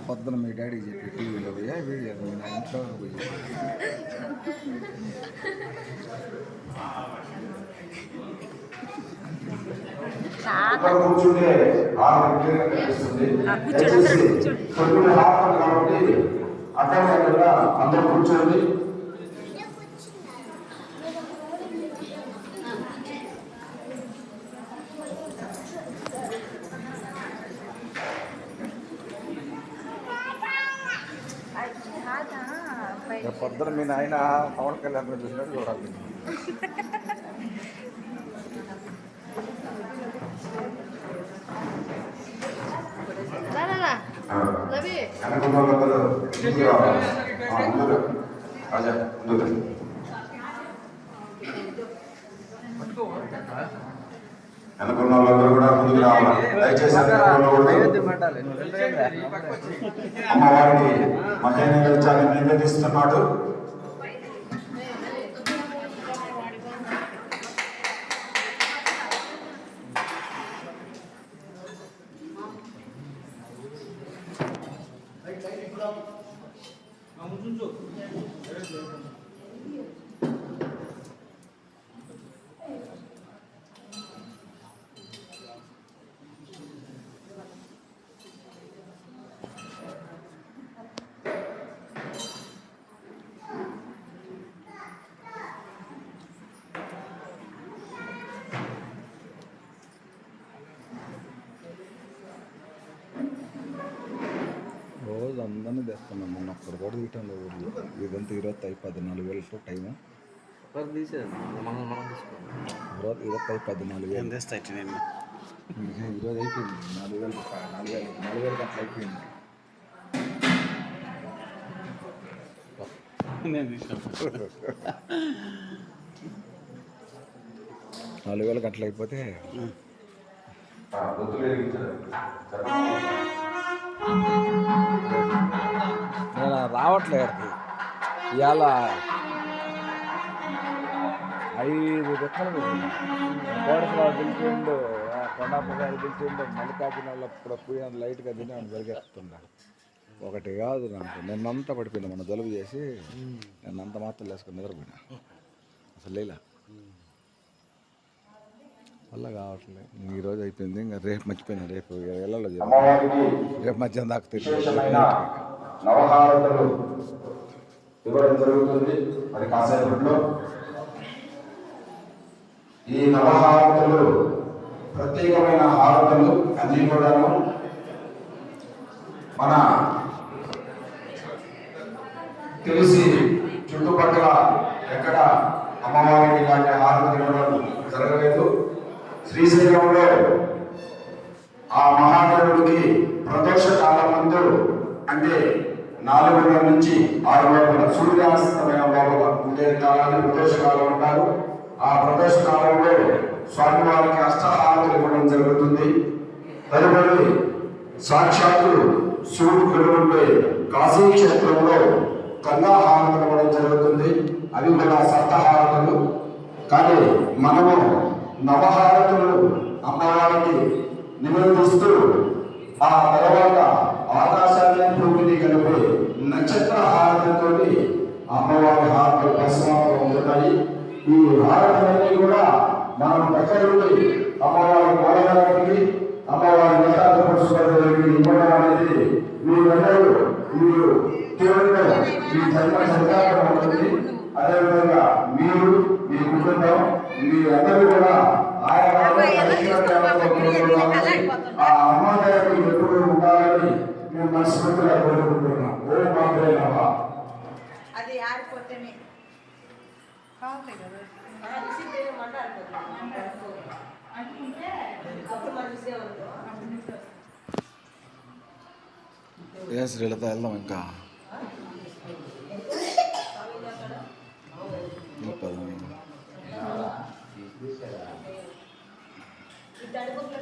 పొద్దున మీ డాడీ చెప్పి టీవీలో పోయా వీడియో నా ఇంట్లో పోయి కూర్చుంటే కాబట్టి అర్థమయ్యేలా అందరూ కూర్చోండి. పొద్దున మీ నాయన పవన్ కళ్యాణ్ చూసినట్టు చూడాలి. అనుకున్న వాళ్ళందరూ కూడా ముందుకు రావాలి. దయచేసి అమ్మవారికి మహిళ నైవేద్యాన్ని నివేదిస్తున్నాడు. రోజు అందరినీ తెస్తున్నాం. మొన్న ఒక్కడు కూడా తీయటంలో ఊళ్ళో ఇదంతా 14,000 టైము. రోజు 14,000 తెస్తాయి. ఈరోజు అయిపోయింది 4,000 గంటలు అయిపోయింది. నేను తీసుకుంటాను. 4,000 గంటలు అయిపోతే నేను రావట్లేదు. ఇవాళ 5 రెక్కలు కోడసరావు పిలిచిండు, కొండాప గారు పిలిచిండు, మల్లికార్జునలో ఇప్పుడు పోయిన లైట్గా తిని అని పరిగెత్తుండ. ఒకటి కాదు నాకు నిన్నంతా పడిపోయినా. మన జలుబు చేసి నిన్నంత మాత్రం వేసుకొని నిద్రపోయినా. అసలు లేలా వల్ల కావట్లేదు. ఈరోజు అయిపోయింది. ఇంకా రేపు మర్చిపోయినా. రేపు వెళ్ళలో రేపు మధ్యాహ్నం దాకా తెలియదు. నవహారతులు ఇవ్వడం జరుగుతుంది. మరి కాసేపట్లో ఈ నవహారతులు ప్రత్యేకమైన హారతులు అన్ని కూడాను మన తెలిసి చుట్టుపక్కల ఎక్కడ అమ్మవారికి ఇలాంటి హారతులు ఇవ్వడం జరగలేదు. శ్రీశైలంలో ఆ మహాదేవుడికి ప్రదోష కాలం ముందు అంటే 4 నుంచి 6 లోపల సూర్యాస్తమయం లోపల ఉండే కాలాన్ని ప్రదోష కాలం అంటారు. ఆ ప్రదోష కాలంలో స్వామివారికి అష్టహారతులు ఇవ్వడం జరుగుతుంది. తదుపరి సాక్షాత్తు సూర్యుడు ఉండే కాశీ క్షేత్రంలో గంగాహారతులు ఇవ్వడం జరుగుతుంది. అవి కూడా సప్తహారతులు. కానీ మనము నవహారతులు అమ్మవారికి నివేదిస్తూ ఆ తర్వాత ఆకాశాన్ని భూమిని కలిపి నక్షత్ర హారతితో అమ్మవారి హారతులు పరిసమాప్తం ఉంటాయి. ఈ హారతులన్నీ కూడా మనం దగ్గరుండి అమ్మవారి మూలగారికి అమ్మవారి నేతాపరుషులకి ఇవ్వడం అనేది మీరందరూ మీరు తీవ్రంగా మీ జన్మ సంతానం ఉంటుంది. అదేవిధంగా మీరు మీ కుటుంబం మీరందరూ కూడా ఆయన ఆ అమ్మగారికి ఎప్పుడు ఉండాలని మేము మనస్ఫూర్తిగా కోరుకుంటున్నాం. ఓ మాత్రమే అది ఆరిపోతేనే ఏ శ్రీలత వెళ్దాం ఇంకా